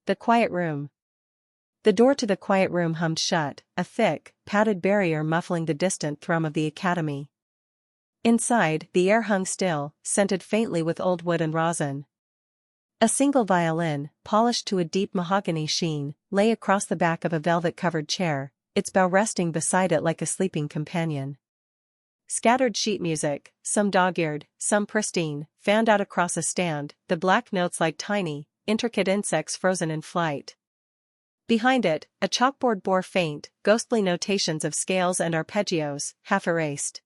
The quiet room. The door to the quiet room hummed shut, a thick, padded barrier muffling the distant thrum of the academy. Inside, the air hung still, scented faintly with old wood and rosin. A single violin, polished to a deep mahogany sheen, lay across the back of a velvet-covered chair, its bow resting beside it like a sleeping companion. Scattered sheet music, some dog-eared, some pristine, fanned out across a stand, the black notes like tiny, intricate insects frozen in flight. Behind it, a chalkboard bore faint, ghostly notations of scales and arpeggios, half erased.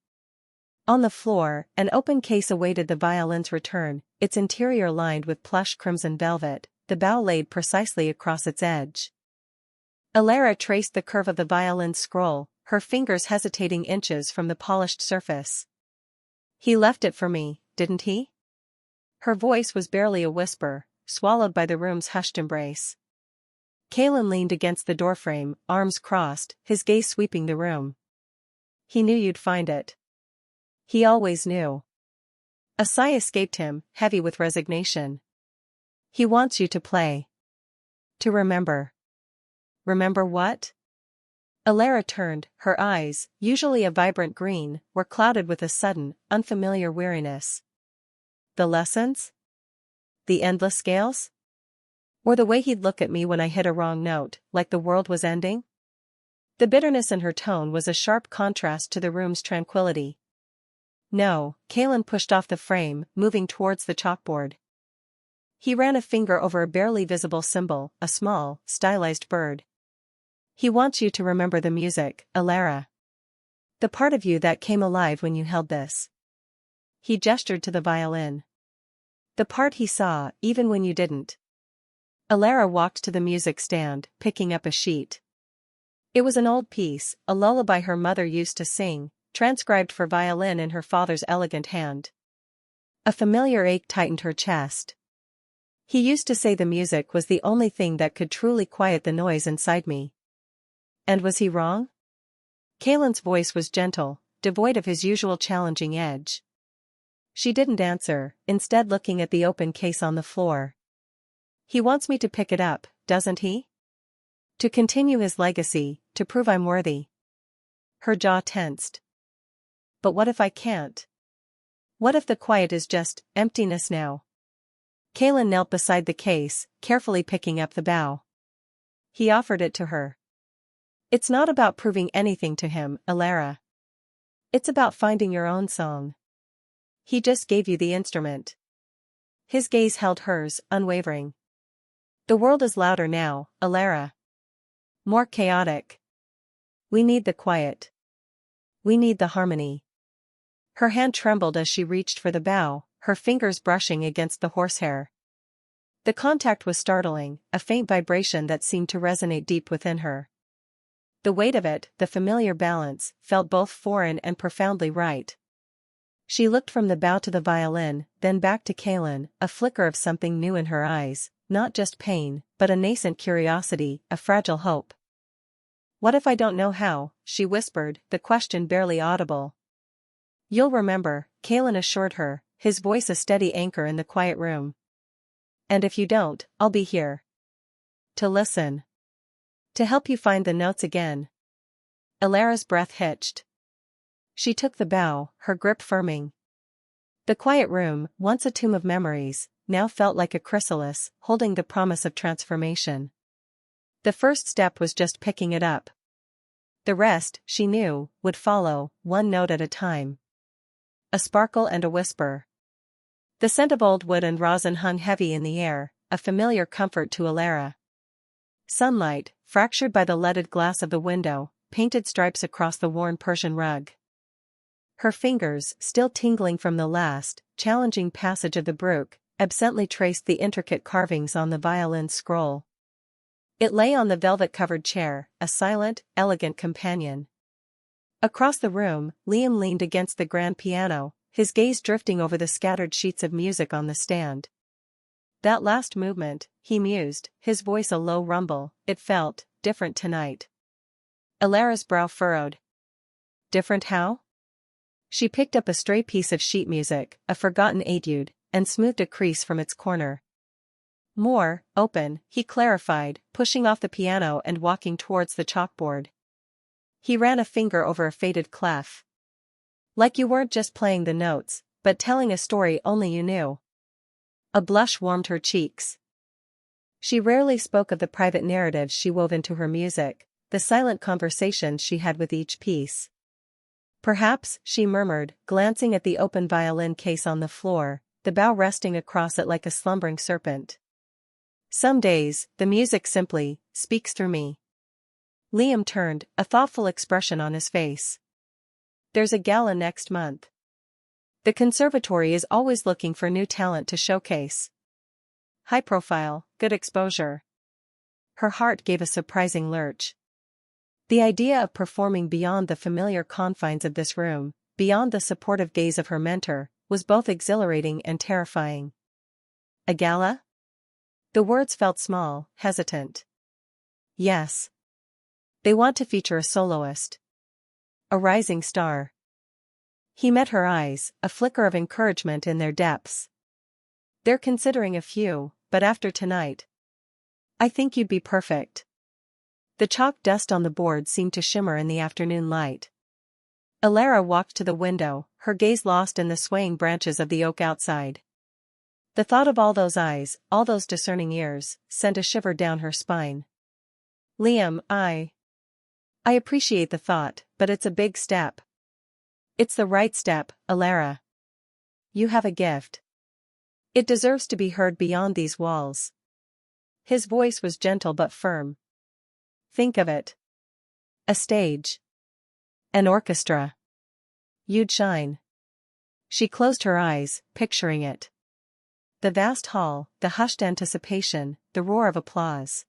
On the floor, an open case awaited the violin's return, its interior lined with plush crimson velvet, the bow laid precisely across its edge. Alara traced the curve of the violin's scroll, her fingers hesitating inches from the polished surface. "He left it for me, didn't he?" Her voice was barely a whisper, swallowed by the room's hushed embrace. Kalen leaned against the doorframe, arms crossed, his gaze sweeping the room. "He knew you'd find it. He always knew." A sigh escaped him, heavy with resignation. "He wants you to play. To remember." "Remember what?" Alara turned, her eyes, usually a vibrant green, were clouded with a sudden, unfamiliar weariness. "The lessons? The endless scales? Or the way he'd look at me when I hit a wrong note, like the world was ending?" The bitterness in her tone was a sharp contrast to the room's tranquility. "No," Kalen pushed off the frame, moving towards the chalkboard. He ran a finger over a barely visible symbol, a small, stylized bird. "He wants you to remember the music, Alara. The part of you that came alive when you held this." He gestured to the violin. "The part he saw, even when you didn't." Alara walked to the music stand, picking up a sheet. It was an old piece, a lullaby her mother used to sing, transcribed for violin in her father's elegant hand. A familiar ache tightened her chest. "He used to say the music was the only thing that could truly quiet the noise inside me." And was he wrong? Kalen's voice was gentle, devoid of his usual challenging edge. She didn't answer, instead looking at the open case on the floor. "He wants me to pick it up, doesn't he? To continue his legacy, to prove I'm worthy." Her jaw tensed. "But what if I can't? What if the quiet is just emptiness now?" Kalen knelt beside the case, carefully picking up the bow. He offered it to her. "It's not about proving anything to him, Alara. It's about finding your own song. He just gave you the instrument." His gaze held hers, unwavering. "The world is louder now, Alara. More chaotic. We need the quiet. We need the harmony." Her hand trembled as she reached for the bow, her fingers brushing against the horsehair. The contact was startling, a faint vibration that seemed to resonate deep within her. The weight of it, the familiar balance, felt both foreign and profoundly right. She looked from the bow to the violin, then back to Kalen, a flicker of something new in her eyes, not just pain, but a nascent curiosity, a fragile hope. "What if I don't know how?" she whispered, the question barely audible. "You'll remember," Kalen assured her, his voice a steady anchor in the quiet room. "And if you don't, I'll be here. To listen. To help you find the notes again." Alara's breath hitched. She took the bow, her grip firming. The quiet room, once a tomb of memories, now felt like a chrysalis, holding the promise of transformation. The first step was just picking it up. The rest, she knew, would follow, one note at a time. A sparkle and a whisper. The scent of old wood and rosin hung heavy in the air, a familiar comfort to Alara. Sunlight, fractured by the leaded glass of the window, painted stripes across the worn Persian rug. Her fingers, still tingling from the last, challenging passage of the brook, absently traced the intricate carvings on the violin's scroll. It lay on the velvet-covered chair, a silent, elegant companion. Across the room, Liam leaned against the grand piano, his gaze drifting over the scattered sheets of music on the stand. "That last movement," he mused, his voice a low rumble, "it felt different tonight." Alara's brow furrowed. "Different how?" She picked up a stray piece of sheet music, a forgotten etude, and smoothed a crease from its corner. More open, he clarified, pushing off the piano and walking towards the chalkboard. He ran a finger over a faded clef. Like you weren't just playing the notes, but telling a story only you knew. A blush warmed her cheeks. She rarely spoke of the private narratives she wove into her music, the silent conversations she had with each piece. Perhaps, she murmured, glancing at the open violin case on the floor, the bow resting across it like a slumbering serpent. Some days, the music simply speaks through me. Liam turned, a thoughtful expression on his face. There's a gala next month. The conservatory is always looking for new talent to showcase. High profile, good exposure. Her heart gave a surprising lurch. The idea of performing beyond the familiar confines of this room, beyond the supportive gaze of her mentor, was both exhilarating and terrifying. A gala? The words felt small, hesitant. Yes. They want to feature a soloist. A rising star. He met her eyes, a flicker of encouragement in their depths. They're considering a few, but after tonight. I think you'd be perfect. The chalk dust on the board seemed to shimmer in the afternoon light. Alara walked to the window, her gaze lost in the swaying branches of the oak outside. The thought of all those eyes, all those discerning ears, sent a shiver down her spine. Liam, I appreciate the thought, but it's a big step. It's the right step, Alara. You have a gift. It deserves to be heard beyond these walls. His voice was gentle but firm. Think of it. A stage. An orchestra. You'd shine. She closed her eyes, picturing it. The vast hall, the hushed anticipation, the roar of applause.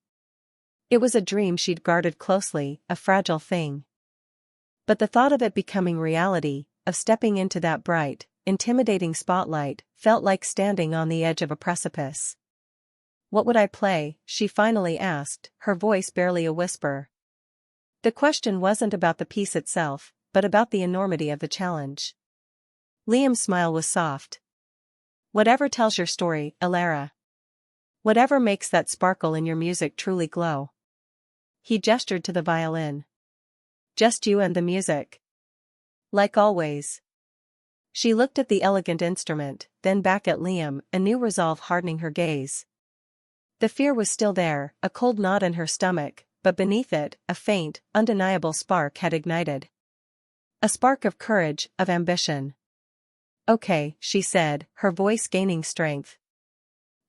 It was a dream she'd guarded closely, a fragile thing. But the thought of it becoming reality, of stepping into that bright, intimidating spotlight, felt like standing on the edge of a precipice. What would I play? She finally asked, her voice barely a whisper. The question wasn't about the piece itself, but about the enormity of the challenge. Liam's smile was soft. Whatever tells your story, Alara. Whatever makes that sparkle in your music truly glow. He gestured to the violin. Just you and the music. Like always. She looked at the elegant instrument, then back at Liam, a new resolve hardening her gaze. The fear was still there, a cold knot in her stomach, but beneath it, a faint, undeniable spark had ignited. A spark of courage, of ambition. Okay, she said, her voice gaining strength.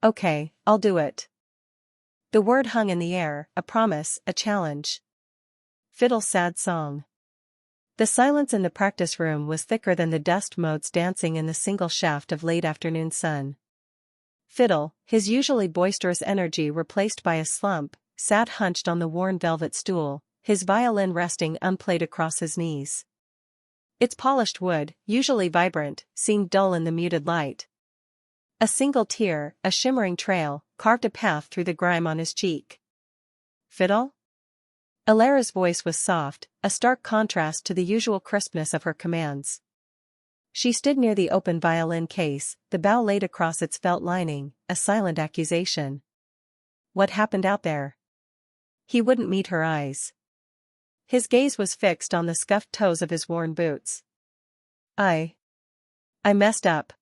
Okay, I'll do it. The word hung in the air, a promise, a challenge. Fiddle's sad song. The silence in the practice room was thicker than the dust motes dancing in the single shaft of late afternoon sun. Fiddle, his usually boisterous energy replaced by a slump, sat hunched on the worn velvet stool, his violin resting unplayed across his knees. Its polished wood, usually vibrant, seemed dull in the muted light. A single tear, a shimmering trail, carved a path through the grime on his cheek. Fiddle? Alara's voice was soft, a stark contrast to the usual crispness of her commands. She stood near the open violin case, the bow laid across its felt lining, a silent accusation. What happened out there? He wouldn't meet her eyes. His gaze was fixed on the scuffed toes of his worn boots. I messed up.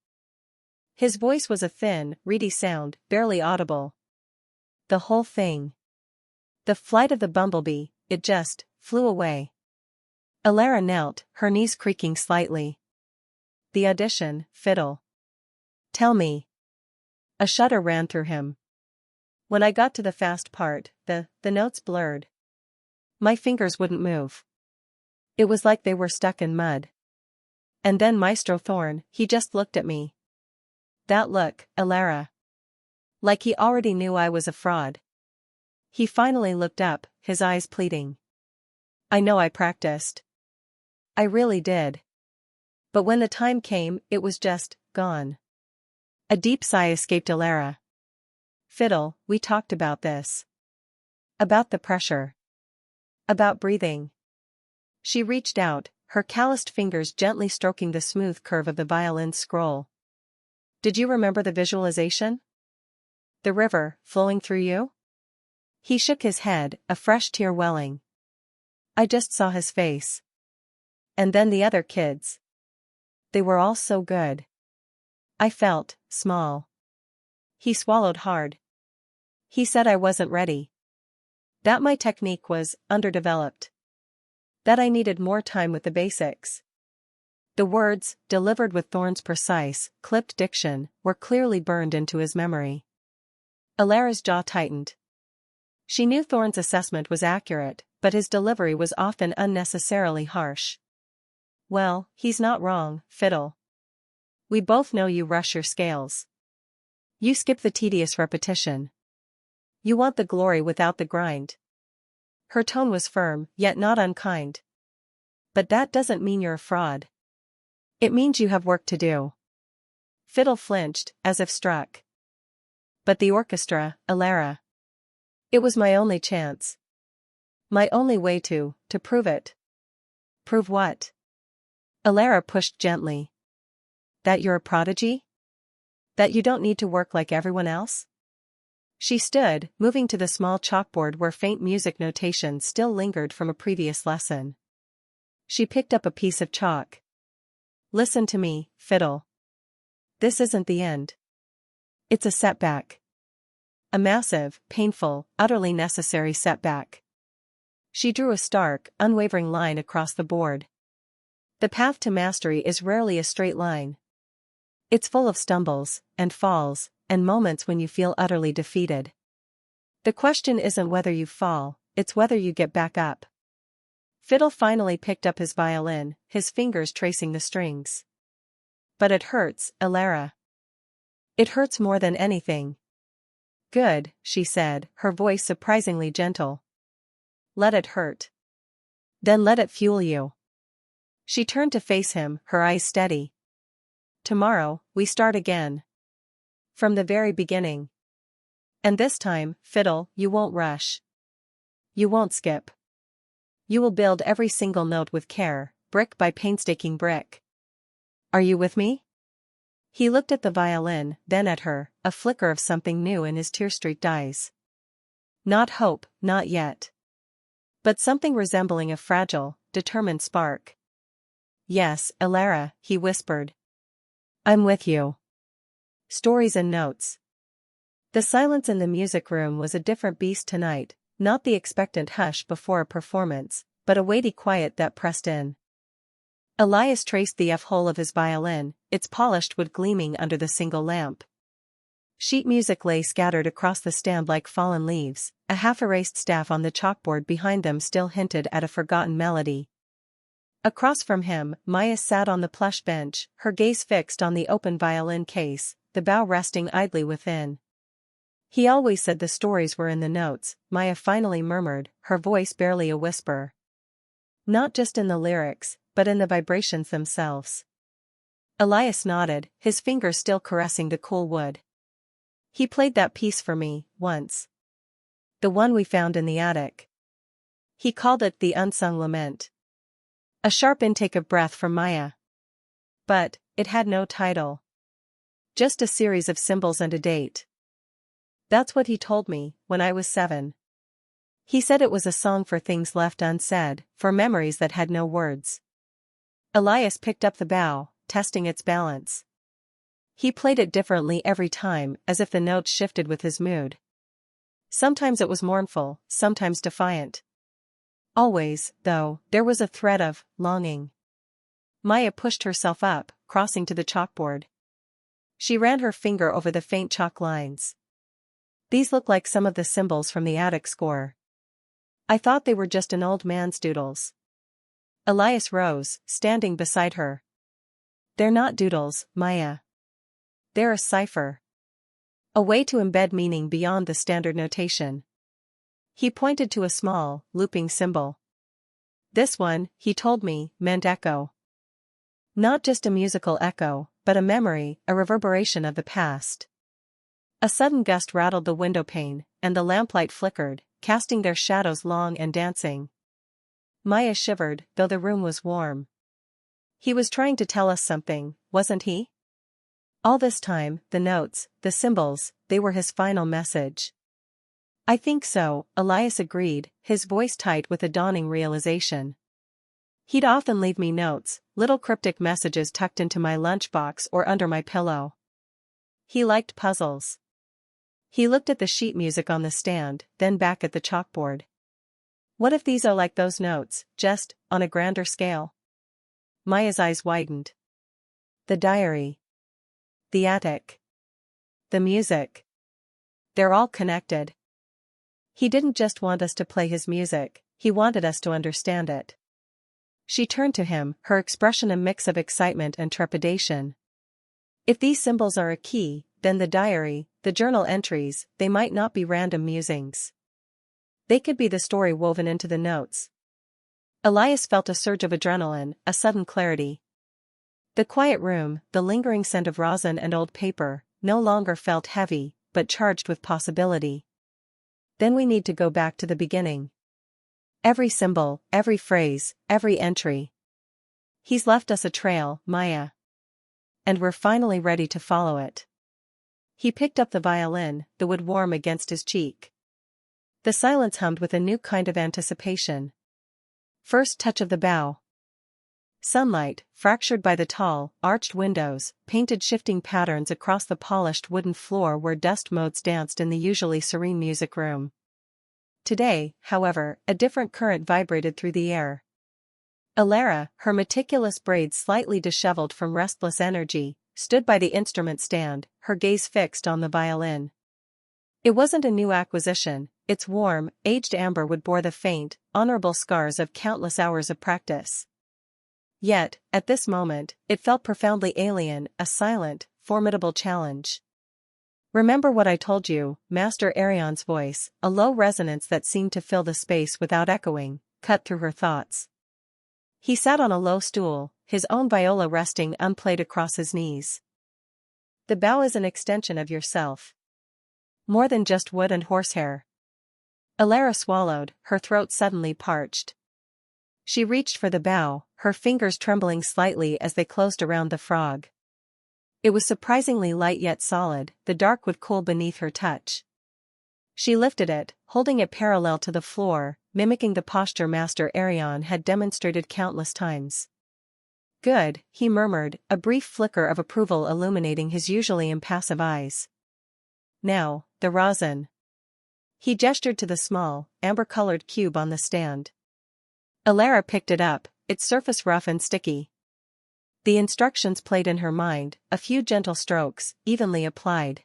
His voice was a thin, reedy sound, barely audible. The whole thing. The flight of the bumblebee, it just flew away. Alara knelt, her knees creaking slightly. The audition, Fiddle. Tell me. A shudder ran through him. When I got to the fast part, the notes blurred. My fingers wouldn't move. It was like they were stuck in mud. And then Maestro Thorne, he just looked at me. That look, Alara. Like he already knew I was a fraud. He finally looked up, his eyes pleading. I know I practiced. I really did. But when the time came, it was just gone. A deep sigh escaped Alara. Fiddle, we talked about this. About the pressure. About breathing. She reached out, her calloused fingers gently stroking the smooth curve of the violin's scroll. Did you remember the visualization? The river, flowing through you? He shook his head, a fresh tear welling. I just saw his face. And then the other kids. They were all so good. I felt small. He swallowed hard. He said I wasn't ready. That my technique was underdeveloped. That I needed more time with the basics. The words, delivered with Thorne's precise, clipped diction, were clearly burned into his memory. Alara's jaw tightened. She knew Thorne's assessment was accurate, but his delivery was often unnecessarily harsh. Well, he's not wrong, Fiddle. We both know you rush your scales. You skip the tedious repetition. You want the glory without the grind. Her tone was firm, yet not unkind. But that doesn't mean you're a fraud. It means you have work to do. Fiddle flinched, as if struck. But the orchestra, Alara. It was my only chance. My only way to prove it. Prove what? Alara pushed gently. That you're a prodigy? That you don't need to work like everyone else? She stood, moving to the small chalkboard where faint music notation still lingered from a previous lesson. She picked up a piece of chalk. Listen to me, Fiddle. This isn't the end. It's a setback. A massive, painful, utterly necessary setback. She drew a stark, unwavering line across the board. The path to mastery is rarely a straight line. It's full of stumbles, and falls, and moments when you feel utterly defeated. The question isn't whether you fall, it's whether you get back up. Fiddle finally picked up his violin, his fingers tracing the strings. But it hurts, Alara. It hurts more than anything. Good, she said, her voice surprisingly gentle. Let it hurt. Then let it fuel you. She turned to face him, her eyes steady. Tomorrow, we start again. From the very beginning. And this time, Fiddle, you won't rush. You won't skip. You will build every single note with care, brick by painstaking brick. Are you with me? He looked at the violin, then at her, a flicker of something new in his tear-streaked eyes. Not hope, not yet. But something resembling a fragile, determined spark. Yes, Alara, he whispered. I'm with you. Stories and notes. The silence in the music room was a different beast tonight, not the expectant hush before a performance, but a weighty quiet that pressed in. Elias traced the F-hole of his violin, its polished wood gleaming under the single lamp. Sheet music lay scattered across the stand like fallen leaves, a half-erased staff on the chalkboard behind them still hinted at a forgotten melody. Across from him, Maya sat on the plush bench, her gaze fixed on the open violin case, the bow resting idly within. He always said the stories were in the notes, Maya finally murmured, her voice barely a whisper. Not just in the lyrics, but in the vibrations themselves. Elias nodded, his fingers still caressing the cool wood. He played that piece for me, once. The one we found in the attic. He called it the Unsung Lament. A sharp intake of breath from Maya. But, it had no title. Just a series of symbols and a date. That's what he told me, when I was 7. He said it was a song for things left unsaid, for memories that had no words. Elias picked up the bow, testing its balance. He played it differently every time, as if the notes shifted with his mood. Sometimes it was mournful, sometimes defiant. Always, though, there was a thread of longing. Maya pushed herself up, crossing to the chalkboard. She ran her finger over the faint chalk lines. These look like some of the symbols from the attic score. I thought they were just an old man's doodles. Elias rose, standing beside her. They're not doodles, Maya. They're a cipher. A way to embed meaning beyond the standard notation. He pointed to a small, looping symbol. This one, he told me, meant echo. Not just a musical echo, but a memory, a reverberation of the past. A sudden gust rattled the window pane, and the lamplight flickered, casting their shadows long and dancing. Maya shivered, though the room was warm. He was trying to tell us something, wasn't he? All this time, the notes, the symbols, they were his final message. I think so, Elias agreed, his voice tight with a dawning realization. He'd often leave me notes, little cryptic messages tucked into my lunchbox or under my pillow. He liked puzzles. He looked at the sheet music on the stand, then back at the chalkboard. What if these are like those notes, just, on a grander scale? Maya's eyes widened. The diary. The attic. The music. They're all connected. He didn't just want us to play his music, he wanted us to understand it. She turned to him, her expression a mix of excitement and trepidation. If these symbols are a key, then the diary, the journal entries, they might not be random musings. They could be the story woven into the notes. Elias felt a surge of adrenaline, a sudden clarity. The quiet room, the lingering scent of rosin and old paper, no longer felt heavy, but charged with possibility. Then we need to go back to the beginning. Every symbol, every phrase, every entry. He's left us a trail, Maya. And we're finally ready to follow it. He picked up the violin, the wood warm against his cheek. The silence hummed with a new kind of anticipation. First touch of the bow. Sunlight, fractured by the tall, arched windows, painted shifting patterns across the polished wooden floor where dust motes danced in the usually serene music room. Today, however, a different current vibrated through the air. Alara, her meticulous braids slightly disheveled from restless energy, stood by the instrument stand, her gaze fixed on the violin. It wasn't a new acquisition, its warm, aged amber wood bore the faint, honorable scars of countless hours of practice. Yet, at this moment, it felt profoundly alien, a silent, formidable challenge. Remember what I told you, Master Arion's voice, a low resonance that seemed to fill the space without echoing, cut through her thoughts. He sat on a low stool, his own viola resting unplayed across his knees. The bow is an extension of yourself. More than just wood and horsehair. Alara swallowed, her throat suddenly parched. She reached for the bow, her fingers trembling slightly as they closed around the frog. It was surprisingly light yet solid, the dark would cool beneath her touch. She lifted it, holding it parallel to the floor, mimicking the posture Master Arion had demonstrated countless times. Good, he murmured, a brief flicker of approval illuminating his usually impassive eyes. Now, the rosin. He gestured to the small, amber-colored cube on the stand. Alara picked it up, its surface rough and sticky. The instructions played in her mind, a few gentle strokes, evenly applied.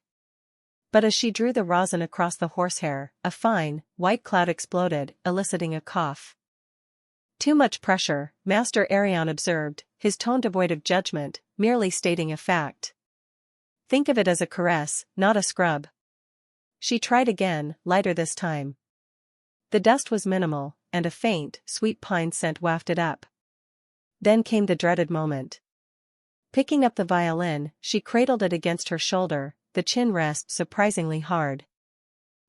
But as she drew the rosin across the horsehair, a fine, white cloud exploded, eliciting a cough. Too much pressure, Master Arion observed, his tone devoid of judgment, merely stating a fact. Think of it as a caress, not a scrub. She tried again, lighter this time. The dust was minimal, and a faint, sweet pine scent wafted up. Then came the dreaded moment. Picking up the violin, she cradled it against her shoulder, the chin rest surprisingly hard.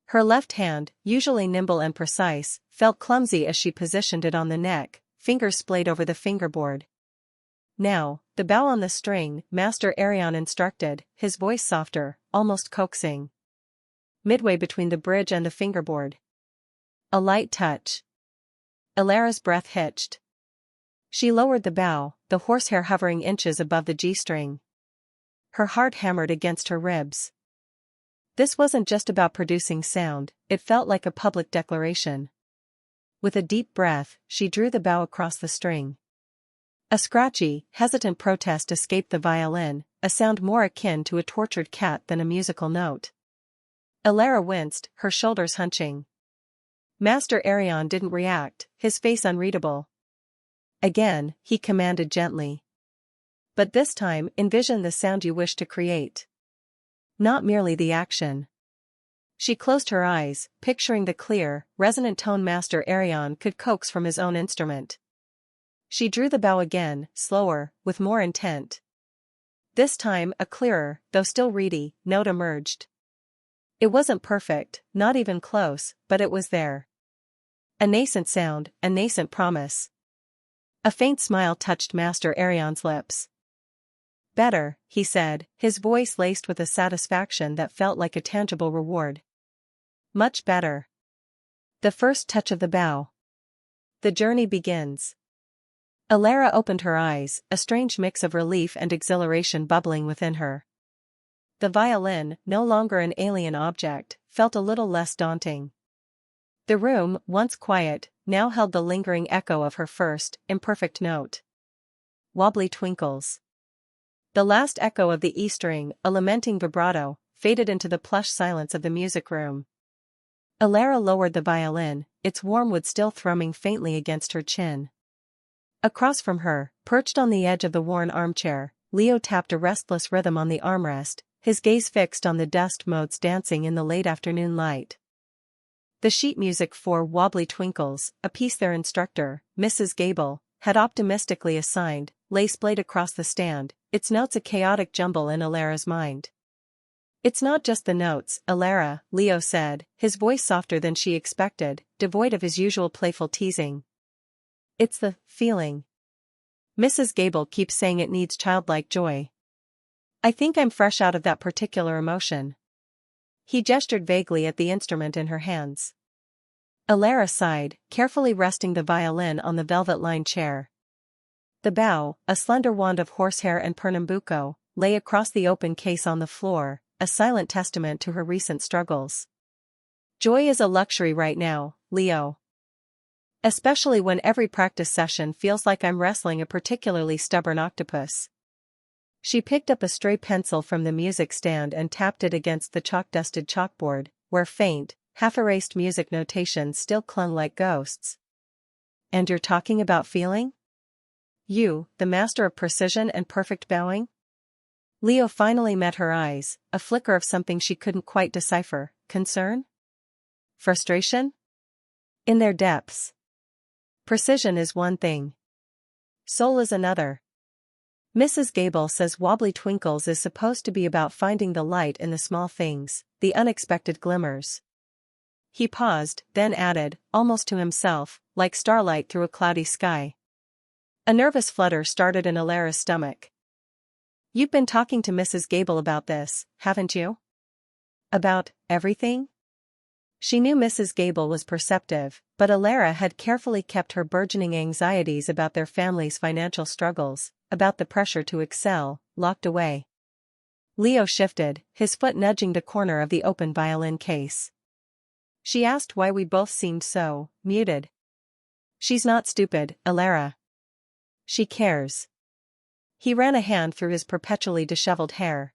Her left hand, usually nimble and precise, felt clumsy as she positioned it on the neck, fingers splayed over the fingerboard. Now, the bow on the string, Master Arion instructed, his voice softer, almost coaxing. Midway between the bridge and the fingerboard. A light touch. Alara's breath hitched. She lowered the bow, the horsehair hovering inches above the G-string. Her heart hammered against her ribs. This wasn't just about producing sound, it felt like a public declaration. With a deep breath, she drew the bow across the string. A scratchy, hesitant protest escaped the violin, a sound more akin to a tortured cat than a musical note. Alara winced, her shoulders hunching. Master Arion didn't react, his face unreadable. Again, he commanded gently. But this time, envision the sound you wish to create. Not merely the action. She closed her eyes, picturing the clear, resonant tone Master Arion could coax from his own instrument. She drew the bow again, slower, with more intent. This time, a clearer, though still reedy, note emerged. It wasn't perfect, not even close, but it was there. A nascent sound, a nascent promise. A faint smile touched Master Arion's lips. Better, he said, his voice laced with a satisfaction that felt like a tangible reward. Much better. The first touch of the bow. The journey begins. Alara opened her eyes, a strange mix of relief and exhilaration bubbling within her. The violin, no longer an alien object, felt a little less daunting. The room, once quiet, now held the lingering echo of her first, imperfect note. Wobbly twinkles. The last echo of the E string, a lamenting vibrato, faded into the plush silence of the music room. Alara lowered the violin, its warm wood still thrumming faintly against her chin. Across from her, perched on the edge of the worn armchair, Leo tapped a restless rhythm on the armrest, his gaze fixed on the dust motes dancing in the late afternoon light. The sheet music for Wobbly Twinkles, a piece their instructor, Mrs. Gable, had optimistically assigned, lay splayed across the stand, its notes a chaotic jumble in Alara's mind. "It's not just the notes, Alara," Leo said, his voice softer than she expected, devoid of his usual playful teasing. "It's the feeling. Mrs. Gable keeps saying it needs childlike joy. I think I'm fresh out of that particular emotion." He gestured vaguely at the instrument in her hands. Alara sighed, carefully resting the violin on the velvet-lined chair. The bow, a slender wand of horsehair and pernambuco, lay across the open case on the floor, a silent testament to her recent struggles. "Joy is a luxury right now, Leo. Especially when every practice session feels like I'm wrestling a particularly stubborn octopus." She picked up a stray pencil from the music stand and tapped it against the chalk-dusted chalkboard, where faint, half-erased music notations still clung like ghosts. "And you're talking about feeling? You, the master of precision and perfect bowing?" Leo finally met her eyes, a flicker of something she couldn't quite decipher. Concern? Frustration? In their depths. Precision is one thing. Soul is another. Mrs. Gable says Wobbly Twinkles is supposed to be about finding the light in the small things, the unexpected glimmers. He paused, then added, almost to himself, like starlight through a cloudy sky. A nervous flutter started in Alara's stomach. "You've been talking to Mrs. Gable about this, haven't you? About everything?" She knew Mrs. Gable was perceptive, but Alara had carefully kept her burgeoning anxieties about their family's financial struggles, about the pressure to excel, locked away. Leo shifted, his foot nudging the corner of the open violin case. "She asked why we both seemed so muted." "She's not stupid, Alara. She cares." He ran a hand through his perpetually disheveled hair.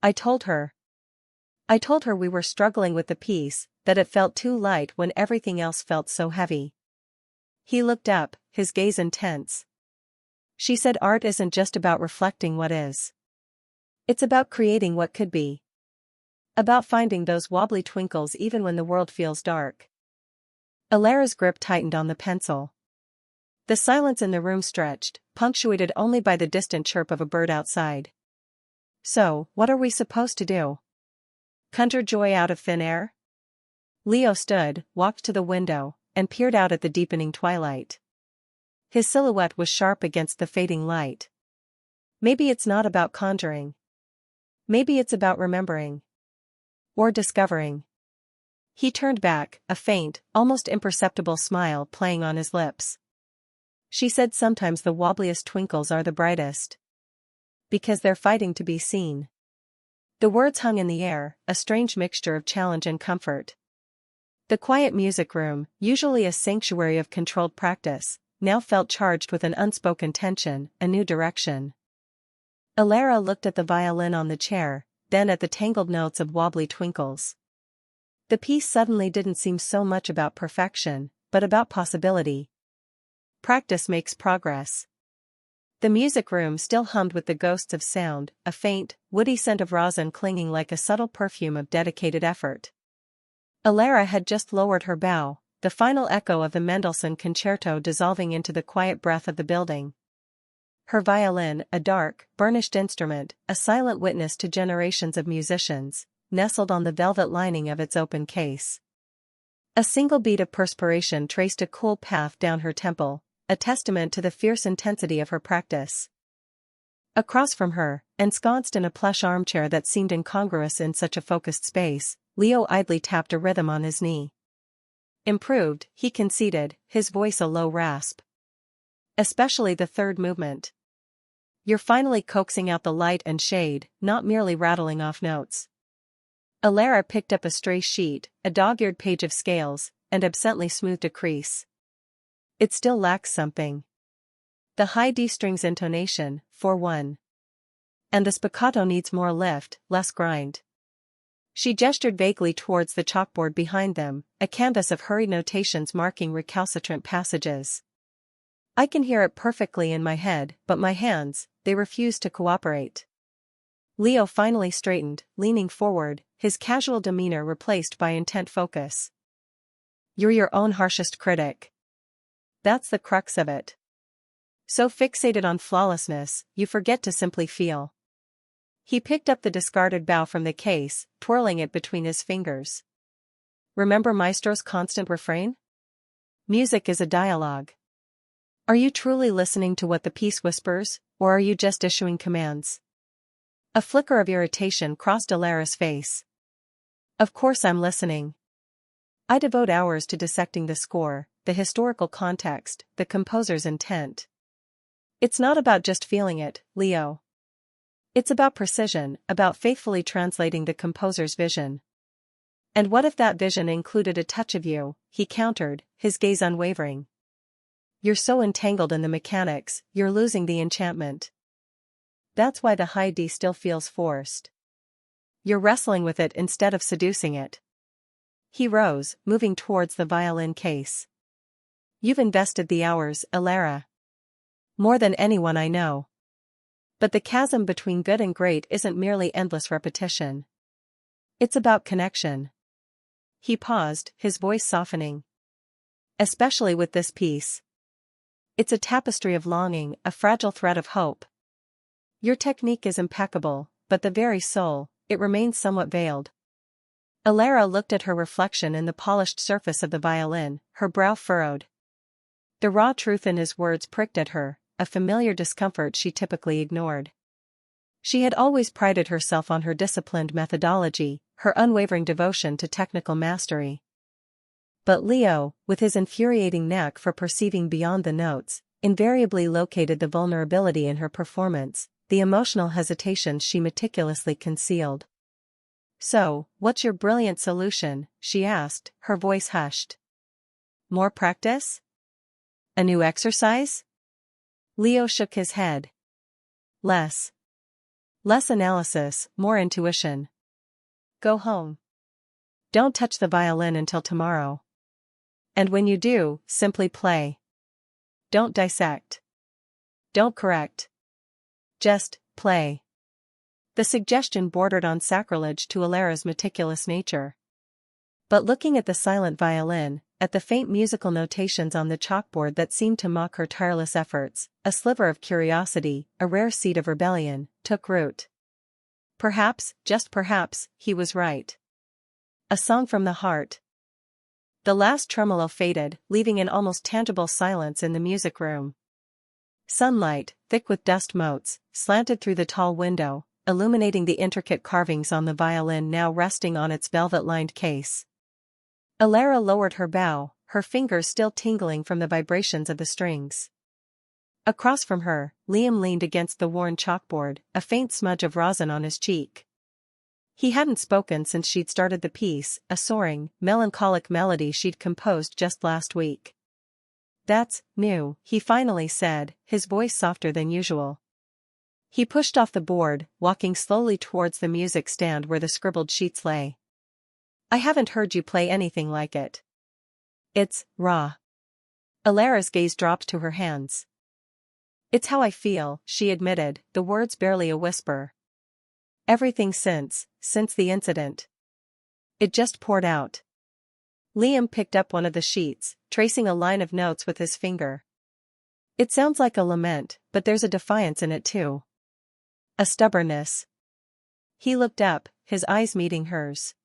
I told her we were struggling with the piece, that it felt too light when everything else felt so heavy." He looked up, his gaze intense. "She said art isn't just about reflecting what is. It's about creating what could be. About finding those wobbly twinkles even when the world feels dark." Alara's grip tightened on the pencil. The silence in the room stretched, punctuated only by the distant chirp of a bird outside. "So, what are we supposed to do? Conjure joy out of thin air?" Leo stood, walked to the window, and peered out at the deepening twilight. His silhouette was sharp against the fading light. "Maybe it's not about conjuring. Maybe it's about remembering. Or discovering." He turned back, a faint, almost imperceptible smile playing on his lips. "She said sometimes the wobbliest twinkles are the brightest. Because they're fighting to be seen." The words hung in the air, a strange mixture of challenge and comfort. The quiet music room, usually a sanctuary of controlled practice, now felt charged with an unspoken tension, a new direction. Alara looked at the violin on the chair, then at the tangled notes of Wobbly Twinkles. The piece suddenly didn't seem so much about perfection, but about possibility. Practice makes progress. The music room still hummed with the ghosts of sound, a faint, woody scent of rosin clinging like a subtle perfume of dedicated effort. Alara had just lowered her bow, the final echo of the Mendelssohn concerto dissolving into the quiet breath of the building. Her violin, a dark, burnished instrument, a silent witness to generations of musicians, nestled on the velvet lining of its open case. A single bead of perspiration traced a cool path down her temple, a testament to the fierce intensity of her practice. Across from her, ensconced in a plush armchair that seemed incongruous in such a focused space, Leo idly tapped a rhythm on his knee. Improved, he conceded, his voice a low rasp. Especially the third movement. You're finally coaxing out the light and shade, not merely rattling off notes. Alara picked up a stray sheet, a dog-eared page of scales, and absently smoothed a crease. It still lacks something. The high D string's intonation, for one. And the spiccato needs more lift, less grind. She gestured vaguely towards the chalkboard behind them, a canvas of hurried notations marking recalcitrant passages. I can hear it perfectly in my head, but my hands, they refuse to cooperate. Leo finally straightened, leaning forward, his casual demeanor replaced by intent focus. You're your own harshest critic. That's the crux of it. So fixated on flawlessness, you forget to simply feel. He picked up the discarded bow from the case, twirling it between his fingers. Remember Maestro's constant refrain? Music is a dialogue. Are you truly listening to what the piece whispers, or are you just issuing commands? A flicker of irritation crossed Alara's face. Of course I'm listening. I devote hours to dissecting the score, the historical context, the composer's intent. It's not about just feeling it, Leo. It's about precision, about faithfully translating the composer's vision. And what if that vision included a touch of you? He countered, his gaze unwavering. You're so entangled in the mechanics, you're losing the enchantment. That's why the high D still feels forced. You're wrestling with it instead of seducing it. He rose, moving towards the violin case. You've invested the hours, Alara. More than anyone I know. But the chasm between good and great isn't merely endless repetition. It's about connection. He paused, his voice softening. Especially with this piece. It's a tapestry of longing, a fragile thread of hope. Your technique is impeccable, but the very soul, it remains somewhat veiled. Alara looked at her reflection in the polished surface of the violin, her brow furrowed. The raw truth in his words pricked at her, a familiar discomfort she typically ignored. She had always prided herself on her disciplined methodology, her unwavering devotion to technical mastery. But Leo, with his infuriating knack for perceiving beyond the notes, invariably located the vulnerability in her performance, the emotional hesitations she meticulously concealed. So, what's your brilliant solution? She asked, her voice hushed. More practice? A new exercise? Leo shook his head. Less. Less analysis, more intuition. Go home. Don't touch the violin until tomorrow. And when you do, simply play. Don't dissect. Don't correct. Just play. The suggestion bordered on sacrilege to Alara's meticulous nature. But looking at the silent violin, at the faint musical notations on the chalkboard that seemed to mock her tireless efforts, a sliver of curiosity, a rare seed of rebellion, took root. Perhaps, just perhaps, he was right. A song from the heart. The last tremolo faded, leaving an almost tangible silence in the music room. Sunlight, thick with dust motes, slanted through the tall window, illuminating the intricate carvings on the violin now resting on its velvet-lined case. Alara lowered her bow, her fingers still tingling from the vibrations of the strings. Across from her, Liam leaned against the worn chalkboard, a faint smudge of rosin on his cheek. He hadn't spoken since she'd started the piece, a soaring, melancholic melody she'd composed just last week. That's new, he finally said, his voice softer than usual. He pushed off the board, walking slowly towards the music stand where the scribbled sheets lay. I haven't heard you play anything like it. It's raw. Alara's gaze dropped to her hands. It's how I feel, she admitted, the words barely a whisper. Everything since the incident. It just poured out. Liam picked up one of the sheets, tracing a line of notes with his finger. It sounds like a lament, but there's a defiance in it too. A stubbornness. He looked up, his eyes meeting hers.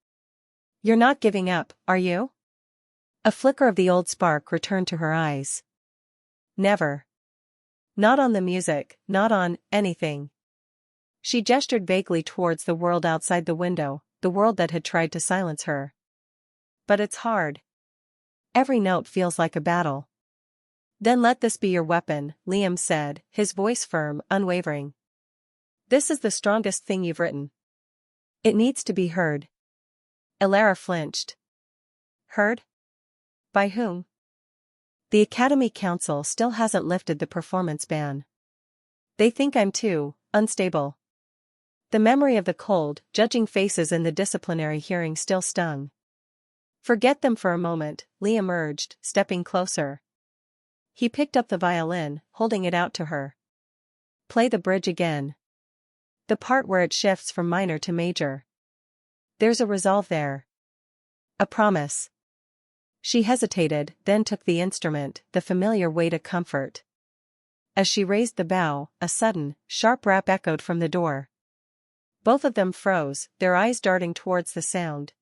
You're not giving up, are you? A flicker of the old spark returned to her eyes. Never. Not on the music, not on anything. She gestured vaguely towards the world outside the window, the world that had tried to silence her. But it's hard. Every note feels like a battle. Then let this be your weapon, Liam said, his voice firm, unwavering. This is the strongest thing you've written. It needs to be heard. Elara flinched. Heard? By whom? The Academy Council still hasn't lifted the performance ban. They think I'm too unstable. The memory of the cold, judging faces in the disciplinary hearing still stung. Forget them for a moment, Liam urged, stepping closer. He picked up the violin, holding it out to her. Play the bridge again. The part where it shifts from minor to major. There's a resolve there. A promise. She hesitated, then took the instrument, the familiar weight of comfort. As she raised the bow, a sudden, sharp rap echoed from the door. Both of them froze, their eyes darting towards the sound.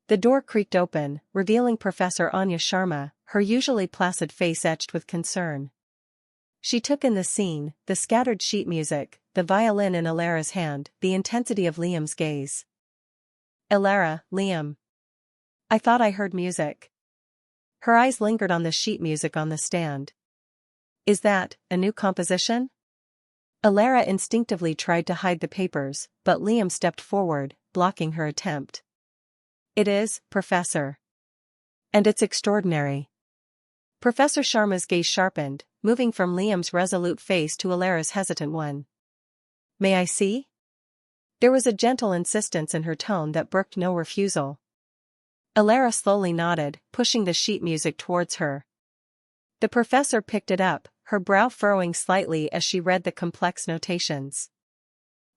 The door creaked open, revealing Professor Anya Sharma, her usually placid face etched with concern. She took in the scene, the scattered sheet music, the violin in Elara's hand, the intensity of Liam's gaze. Elara, Liam. I thought I heard music. Her eyes lingered on the sheet music on the stand. Is that a new composition? Elara instinctively tried to hide the papers, but Liam stepped forward, blocking her attempt. It is, Professor. And it's extraordinary. Professor Sharma's gaze sharpened, moving from Liam's resolute face to Elara's hesitant one. May I see? There was a gentle insistence in her tone that brooked no refusal. Elara slowly nodded, pushing the sheet music towards her. The professor picked it up, her brow furrowing slightly as she read the complex notations.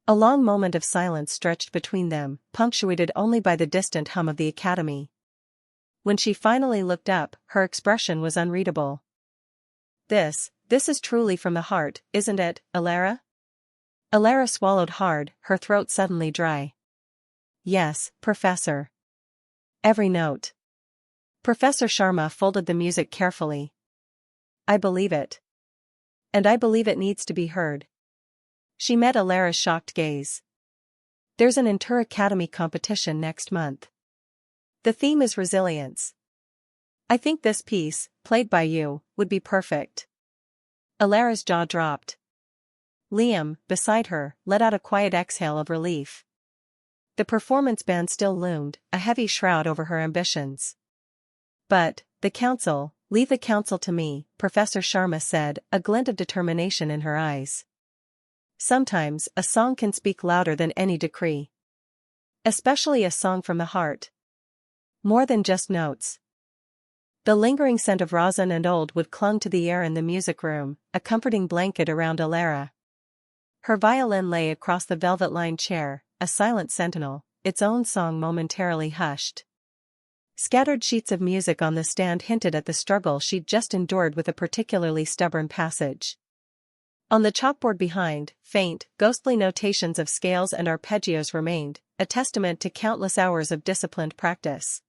A long moment of silence stretched between them, punctuated only by the distant hum of the academy. When she finally looked up, her expression was unreadable. This is truly from the heart, isn't it, Elara? Elara swallowed hard, her throat suddenly dry. Yes, Professor. Every note. Professor Sharma folded the music carefully. I believe it. And I believe it needs to be heard. She met Elara's shocked gaze. There's an inter-academy competition next month. The theme is resilience. I think this piece, played by you, would be perfect. Elara's jaw dropped. Liam, beside her, let out a quiet exhale of relief. The performance ban still loomed, a heavy shroud over her ambitions. But, leave the council to me, Professor Sharma said, a glint of determination in her eyes. Sometimes, a song can speak louder than any decree. Especially a song from the heart. More than just notes. The lingering scent of rosin and old wood clung to the air in the music room, a comforting blanket around Elara. Her violin lay across the velvet-lined chair, a silent sentinel, its own song momentarily hushed. Scattered sheets of music on the stand hinted at the struggle she'd just endured with a particularly stubborn passage. On the chalkboard behind, faint, ghostly notations of scales and arpeggios remained, a testament to countless hours of disciplined practice.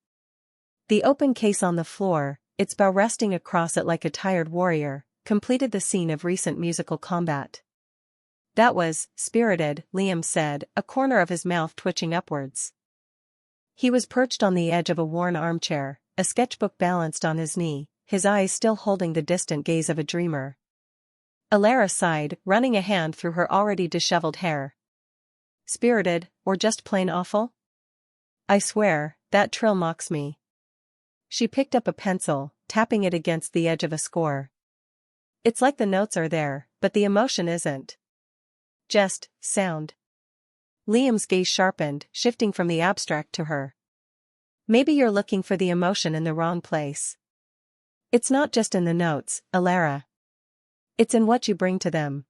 The open case on the floor, its bow resting across it like a tired warrior, completed the scene of recent musical combat. That was spirited, Liam said, a corner of his mouth twitching upwards. He was perched on the edge of a worn armchair, a sketchbook balanced on his knee, his eyes still holding the distant gaze of a dreamer. Elara sighed, running a hand through her already disheveled hair. Spirited, or just plain awful? I swear, that trill mocks me. She picked up a pencil, tapping it against the edge of a score. It's like the notes are there, but the emotion isn't. Just sound. Liam's gaze sharpened, shifting from the abstract to her. Maybe you're looking for the emotion in the wrong place. It's not just in the notes, Elara. It's in what you bring to them.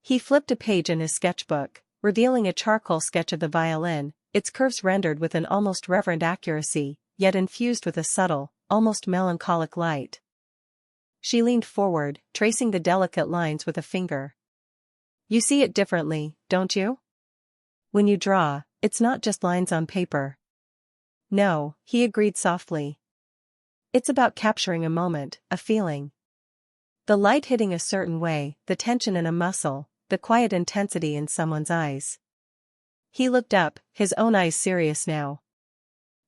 He flipped a page in his sketchbook, revealing a charcoal sketch of the violin, its curves rendered with an almost reverent accuracy, yet infused with a subtle, almost melancholic light. She leaned forward, tracing the delicate lines with a finger. You see it differently, don't you? When you draw, it's not just lines on paper. No, he agreed softly. It's about capturing a moment, a feeling. The light hitting a certain way, the tension in a muscle, the quiet intensity in someone's eyes. He looked up, his own eyes serious now.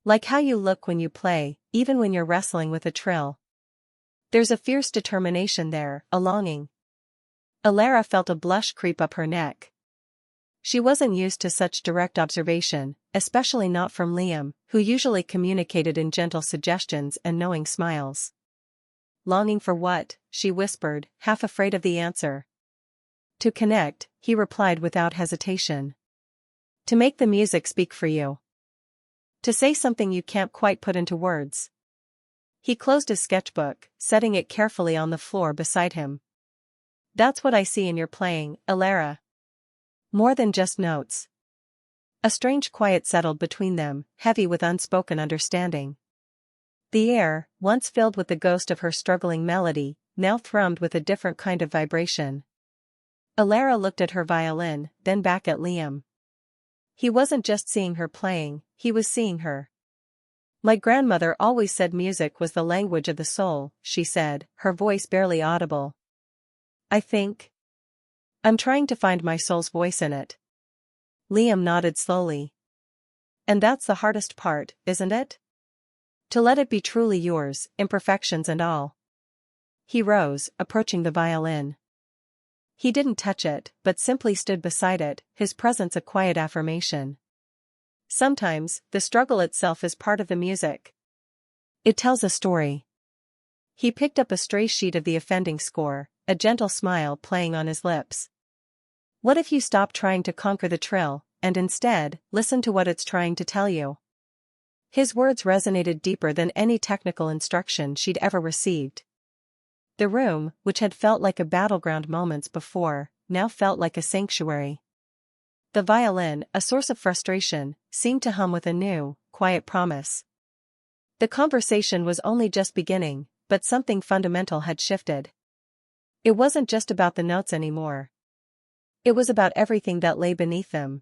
Like how you look when you play, even when you're wrestling with a trill. There's a fierce determination there, a longing. Alara felt a blush creep up her neck. She wasn't used to such direct observation, especially not from Liam, who usually communicated in gentle suggestions and knowing smiles. Longing for what? She whispered, half afraid of the answer. To connect, he replied without hesitation. To make the music speak for you. To say something you can't quite put into words. He closed his sketchbook, setting it carefully on the floor beside him. That's what I see in your playing, Alara. More than just notes. A strange quiet settled between them, heavy with unspoken understanding. The air, once filled with the ghost of her struggling melody, now thrummed with a different kind of vibration. Alara looked at her violin, then back at Liam. He wasn't just seeing her playing, he was seeing her. My grandmother always said music was the language of the soul, she said, her voice barely audible. I think I'm trying to find my soul's voice in it. Liam nodded slowly. And that's the hardest part, isn't it? To let it be truly yours, imperfections and all. He rose, approaching the violin. He didn't touch it, but simply stood beside it, his presence a quiet affirmation. Sometimes, the struggle itself is part of the music. It tells a story. He picked up a stray sheet of the offending score, a gentle smile playing on his lips. What if you stop trying to conquer the trill, and instead, listen to what it's trying to tell you? His words resonated deeper than any technical instruction she'd ever received. The room, which had felt like a battleground moments before, now felt like a sanctuary. The violin, a source of frustration, seemed to hum with a new, quiet promise. The conversation was only just beginning, but something fundamental had shifted. It wasn't just about the notes anymore. It was about everything that lay beneath them.